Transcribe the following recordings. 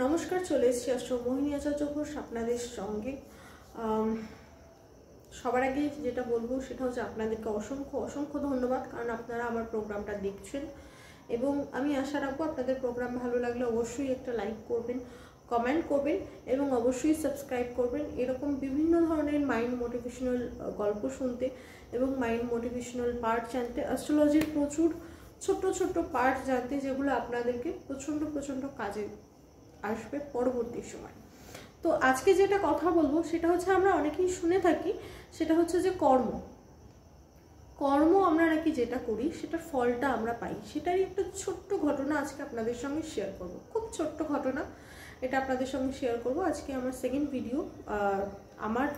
নমস্কার, চলে এসেছি মোহিনী আচার্য ঘোষ আপনাদের সঙ্গে। সবার আগে যেটা বলবো সেটা হচ্ছে আপনাদেরকে অসংখ্য অসংখ্য ধন্যবাদ, কারণ আপনারা আমার প্রোগ্রামটা দেখছেন এবং আমি আশা রাখবো আপনাদের প্রোগ্রাম ভালো লাগলে অবশ্যই একটা লাইক করবেন, কমেন্ট করবেন এবং অবশ্যই সাবস্ক্রাইব করবেন এরকম বিভিন্ন ধরনের মাইন্ড মোটিভেশনাল গল্প শুনতে এবং মাইন্ড মোটিভেশনাল পার্ট জানতে, অ্যাস্ট্রোলজির প্রচুর ছোট্ট ছোট্ট পার্ট জানতে, যেগুলো আপনাদেরকে প্রচণ্ড কাজে আসবে পরবর্তী সময়। তো আজকে যেটা কথা বলবো সেটা হচ্ছে, আমরা অনেকেই শুনে থাকি, সেটা হচ্ছে যে কর্ম আমরা নাকি যেটা করি সেটার ফলটা আমরা পাই। সেটারই একটা ছোট্ট ঘটনা আজকে আপনাদের সঙ্গে শেয়ার করব, খুব ছোট্ট ঘটনা, এটা আপনাদের সঙ্গে শেয়ার করব। আজকে আমার সেকেন্ড ভিডিও, আমার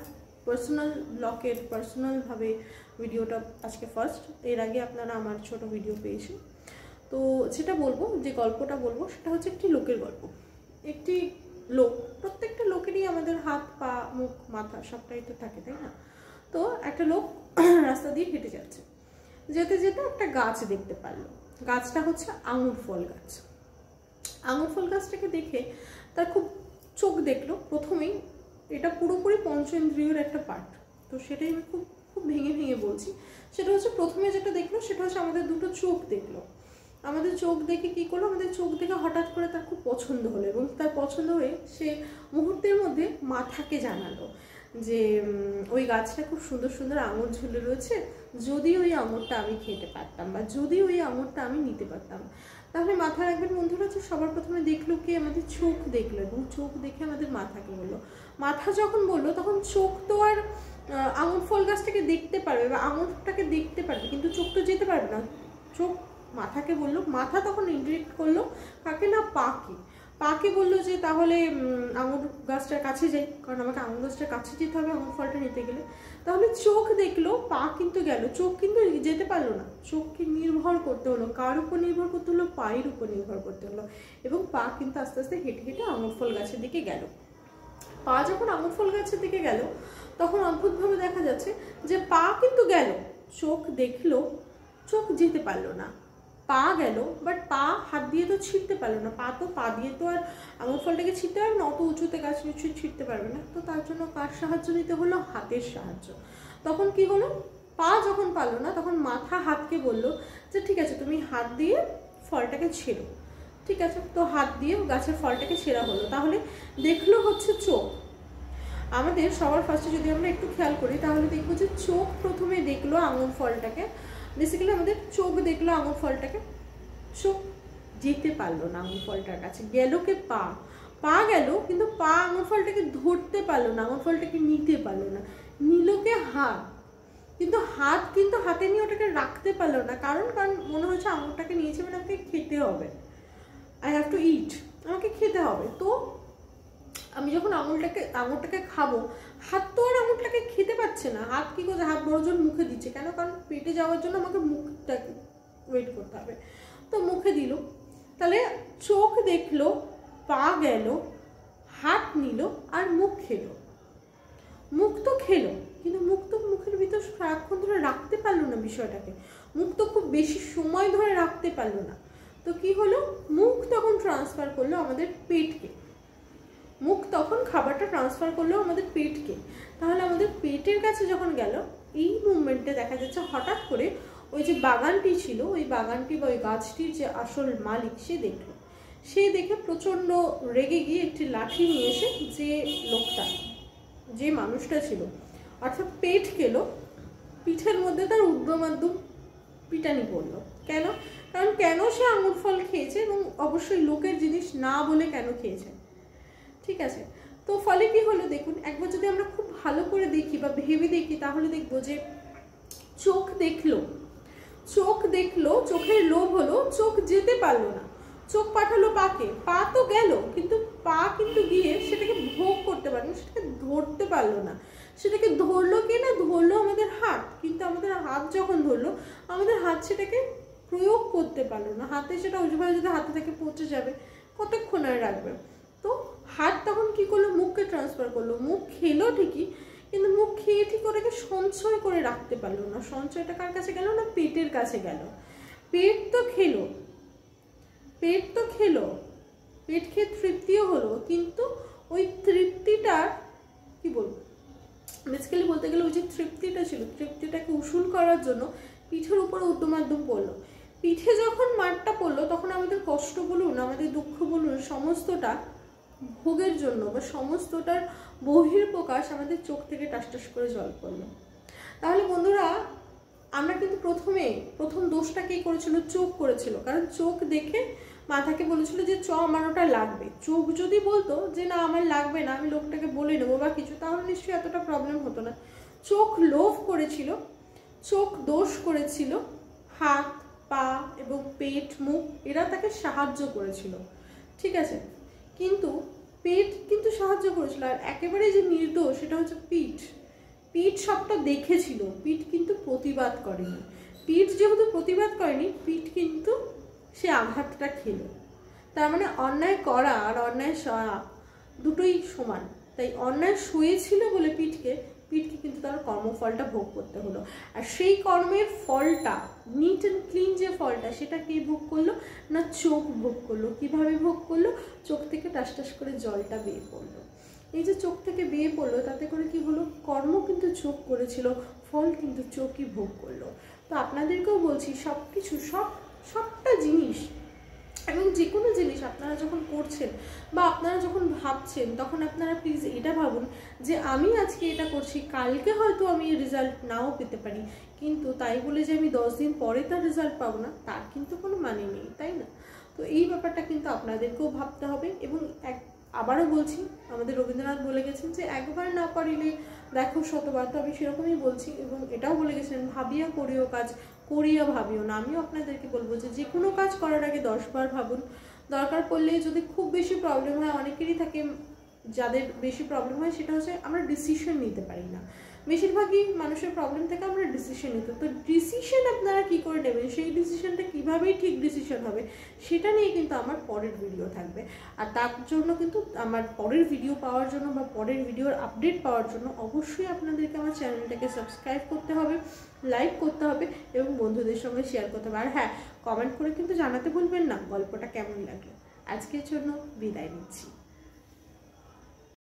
পার্সোনাল ব্লকের পার্সোনালভাবে ভিডিওটা আজকে ফার্স্ট। এর আগে আপনারা আমার ছোট ভিডিও পেয়েছেন। তো যেটা বলবো, যে গল্পটা বলবো সেটা হচ্ছে একটি লোকের গল্প। একটি লোক, প্রত্যেকটা লোকেরই আমাদের হাত, পা, মুখ, মাথা সবটাই তো থাকে, তাই না? তো একটা লোক রাস্তা দিয়ে হেঁটে যাচ্ছে, যেতে যেতে একটা গাছ দেখতে পারলো। গাছটা হচ্ছে আঙুর ফল গাছ। আঙুর ফল গাছটাকে দেখে তার খুব চোখ দেখলো প্রথমেই। এটা পুরোপুরি পঞ্চেন্দ্রিয়র একটা পার্ট, তো সেটাই আমি খুব খুব ভেঙে ভেঙে বলছি। সেটা হচ্ছে প্রথমে যেটা দেখলো সেটা হচ্ছে আমাদের দুটো চোখ দেখলো। আমাদের চোখ দেখে কী করলো, আমাদের চোখ দেখে হঠাৎ করে তার খুব পছন্দ হলো এবং তার পছন্দ হয়ে সে মুহূর্তের মধ্যে মাথাকে জানালো যে ওই গাছটা খুব সুন্দর সুন্দর আঙুর ঝুলে রয়েছে, যদি ওই আঙুরটা আমি খেতে পারতাম বা যদি ওই আঙুরটা আমি নিতে পারতাম। তাহলে মাথা রাখবেন বন্ধুরা, যে সবার প্রথমে দেখলো কি, আমাদের চোখ দেখলো এবং চোখ দেখে আমাদের মাথাকে বললো। মাথা যখন বললো তখন চোখ তো আর আঙুর ফল গাছটাকে দেখতে পারবে বা আঙুরটাকে দেখতে পারবে, কিন্তু চোখ তো যেতে পারবে না। চোখ মাথাকে বললো, মাথা তখন ইন্টারেক্ট করলো কাকে না, পাকে বললো যে তাহলে আঙুর গাছটার কাছে যাই, কারণ আমাকে আঙুর গাছটার কাছে যেতে হবে আঙুর ফলটা নিতে গেলে। তাহলে চোখ দেখলো, পা কিন্তু গেল, চোখ কিন্তু যেতে পারলো না। চোখকে নির্ভর করতে হলো, কার উপর নির্ভর করতে হলো, পায়ের উপর নির্ভর করতে হলো এবং পা কিন্তু আস্তে আস্তে হেঁটে হেঁটে আঙুর ফল গাছের দিকে গেল। পা যখন আঙুর ফল গাছের দিকে গেল তখন অদ্ভুতভাবে দেখা যাচ্ছে যে পা কিন্তু গেল, চোখ দেখলো, চোখ যেতে পারলো না। পা গেল, বাট পা হাত দিয়ে তো ছিঁড়তে পারলো না। পা দিয়ে তো আর আঙুর ফলটাকে ছিঁড়তে পারবে না, অত উঁচুতে গাছ নিশ্চয়ই ছিঁড়তে পারবে না। তো তার জন্য কার সাহায্য নিতে হলো? হাতের সাহায্য। তখন কি হলো, পা যখন পারলো না তখন মাথা হাতকে বললো যে ঠিক আছে, তুমি হাত দিয়ে ফলটাকে ছেড়ো। ঠিক আছে, তো হাত দিয়ে গাছের ফলটাকে ছেঁড়া হলো। তাহলে দেখলো হচ্ছে চোখ। আমাদের সবার ফার্স্টে যদি আমরা একটু খেয়াল করি তাহলে দেখবো যে চোখ প্রথমে দেখলো আঙুর ফলটাকে। বেসিক্যালি আমাদের চোখ দেখলো আঙুর ফলটাকে, চোখ যেতে পারলো না আঙুর ফলটার কাছে। গেল কে? পা গেল, কিন্তু পা আঙুর ফলটাকে ধরতে পারলো না, আঙুর ফলটাকে নিতে পারলো না। নিল কে? হাত। কিন্তু হাতে নিয়ে ওটাকে রাখতে পারলো না, কারণ মনে হচ্ছে আঙুরটাকে নিয়েছে মানে আমাকে খেতে হবে, আই হ্যাভ টু ইট, আমাকে খেতে হবে। তো আমি যখন আঙুরটাকে খাবো, হাত তো আর আঙুরটাকে খেতে পাচ্ছে না। হাত কি করছে? হাত বড়জন মুখে দিচ্ছে। কেন? কারণ পেটে যাওয়ার জন্য আমাকে মুখটাকে ওয়েট করতে হবে, তো মুখে দিল। তাহলে চোখ দেখলো, পা গেল, হাত নিল আর মুখ খেলো। মুখ তো খেলো, কিন্তু মুখ তো মুখের ভিতর সারাক্ষণ ধরে রাখতে পারলো না বিষয়টাকে। মুখ তো খুব বেশি সময় ধরে রাখতে পারলো না। তো কি হলো, মুখ তখন ট্রান্সফার করলো আমাদের পেটকে। মুখ তখন খাবারটা ট্রান্সফার করলো আমাদের পেটকে। তাহলে আমাদের পেটের কাছে যখন গেল, এই মুভমেন্টে দেখা যাচ্ছে হঠাৎ করে ওই যে বাগানটি ছিল, ওই বাগানটি বা ওই গাছটির যে আসল মালিক সে দেখলো। সে দেখে প্রচণ্ড রেগে গিয়ে একটি লাঠি নিয়ে এসে যে লোকটা, যে মানুষটা ছিল, অর্থাৎ পেট খেলো, পিঠের মধ্যে তার উদ্যমাদ্যম পিটানি পড়লো। কারণ সে আঙুর ফল খেয়েছে এবং অবশ্যই লোকের জিনিস না বলে কেন খেয়েছে। ঠিক আছে, তো ফলে কি হলো দেখুন, একবার যদি আমরা খুব ভালো করে দেখি বা ভেবে দেখি তাহলে দেখবো যে চোখ দেখলো, চোখের লোভ হলো, চোখ যেতে পারলো না, চোখ পাঠালো পাকে। পা তো গেল, কিন্তু পা কিন্তু গিয়ে সেটাকে ভোগ করতে পারলো না, সেটাকে ধরতে পারলো না। সেটাকে ধরলো কে না? ধরলো আমাদের হাত। কিন্তু আমাদের হাত যখন ধরলো, আমাদের হাত সেটাকে প্রয়োগ করতে পারলো না। হাতে সেটা ওইভাবে যদি হাতে থেকে পচে যাবে, কতক্ষণ আর রাখবে? তো হাত তখন কি করলো, মুখকে ট্রান্সফার করলো। মুখ খেলো ঠিকই, কিন্তু মুখ খেয়ে ঠিক ওটাকে সঞ্চয় করে রাখতে পারলো না। সঞ্চয়টা কার কাছে গেল না? পেটের কাছে গেল। পেট তো খেলো, পেট খেয়ে তৃপ্তিও হলো, কিন্তু ওই তৃপ্তিটার কি বলবো, বেসিক্যালি বলতে গেলে ওই যে তৃপ্তিটা ছিল, তৃপ্তিটাকে উসুল করার জন্য পিঠের উপরে উদ্যমাদ্যম পড়লো। পিঠে যখন মারটা পড়লো তখন আমাদের কষ্ট বলুন, আমাদের দুঃখ বলুন, সমস্তটা ভোগের জন্য বা সমস্তটার বহির্প্রকাশ আমাদের চোখ থেকে টাস করে জল পড়লো। তাহলে বন্ধুরা, আমরা কিন্তু প্রথম দোষটা কে করেছিল? চোখ করেছিল। কারণ চোখ দেখে মাথাকে বলেছিল যে আমার ওটা লাগবে। চোখ যদি বলতো যে না আমার লাগবে না, আমি লোকটাকে বলে নেবো বা কিছু, তাহলে নিশ্চয়ই এতটা প্রবলেম হতো না। চোখ লোভ করেছিল, চোখ দোষ করেছিল, হাত পা এবং পেট মুখ এরা তাকে সাহায্য করেছিল, ঠিক আছে। কিন্তু পেট কিন্তু সাহায্য করেছিল, আর একেবারে যে নির্দোষ সেটা হচ্ছে পিঠ। পিঠ সবটা দেখেছিল, পিঠ কিন্তু প্রতিবাদ করেনি। পিঠ যেহেতু প্রতিবাদ করেনি, পিঠ কিন্তু সে আঘাতটা খেল। তার মানে অন্যায় করা আর অন্যায় সয়া দুটোই সমান। তাই অন্যায় সয়েছিল বলে পিঠকে কিন্তু তার কর্মফলটা ভোগ করতে হলো। আর সেই কর্মের ফলটা, নিট অ্যান্ড ক্লিন যে ফলটা, সেটা কে ভোগ করলো? না চোখ ভোগ করলো। কিভাবে ভোগ করলো? চোখ থেকে টাস করে জলটা বেয়ে পড়লো। এই যে চোখ থেকে বেয়ে পড়লো, তাতে করে কি হলো? কর্ম কিন্তু চোখ করেছিল, ফল কিন্তু চোখই ভোগ করলো। তো আপনাদেরকেও বলছি, সবটা জিনিস এবং যে কোনো জিনিস আপনারা যখন করছেন বা আপনারা যখন ভাবছেন, তখন আপনারা প্লিজ এটা ভাবুন যে আমি আজকে এটা করছি, কালকে হয়তো আমি এর রেজাল্ট নাও পেতে পারি, কিন্তু তাই বলে যে আমি 10 দিন পরে তার রেজাল্ট পাবো না, তার কিন্তু কোনো মানে নেই, তাই না? তো এই ব্যাপারটা কিন্তু আপনাদেরকেও ভাবতে হবে। এবং আবারও বলছি, আমাদের রবীন্দ্রনাথ বলে গেছেন যে একবার না পারিলে দেখো শতবার। তো আমি সেরকমই বলছি, এবং এটাও বলে গেছেন ভাবিয়া করিও কাজ, করিয়া ভাবিও না। আমিও আপনাদেরকে বলবো যে কোনো কাজ করার আগে 10 বার ভাবুন। দরকার পড়লে যদি খুব বেশি প্রবলেম হয়, অনেকেরই থাকে যাদের বেশি প্রবলেম হয়, সেটা হচ্ছে আমরা ডিসিশন নিতে পারি না। বেশিরভাগই মানুষের প্রবলেম থেকে আমরা ডিসিশন নিতে, তো ডিসিশন আপনারা কি করে নেবেন, সেই ডিসিশনটা কীভাবেই ঠিক ডিসিশন হবে, সেটা নিয়ে কিন্তু আমার পরের ভিডিও থাকবে। আর তার জন্য কিন্তু আমার পরের ভিডিও পাওয়ার জন্য বা পরের ভিডিওর আপডেট পাওয়ার জন্য অবশ্যই আপনাদেরকে আমার চ্যানেলটাকে সাবস্ক্রাইব করতে হবে, লাইক করতে হবে এবং বন্ধুদের সঙ্গে শেয়ার করতে হবে। আর হ্যাঁ, কমেন্ট করে কিন্তু জানাতে ভুলবেন না গল্পটা কেমন লাগলো। আজকের জন্য বিদায় নিচ্ছি।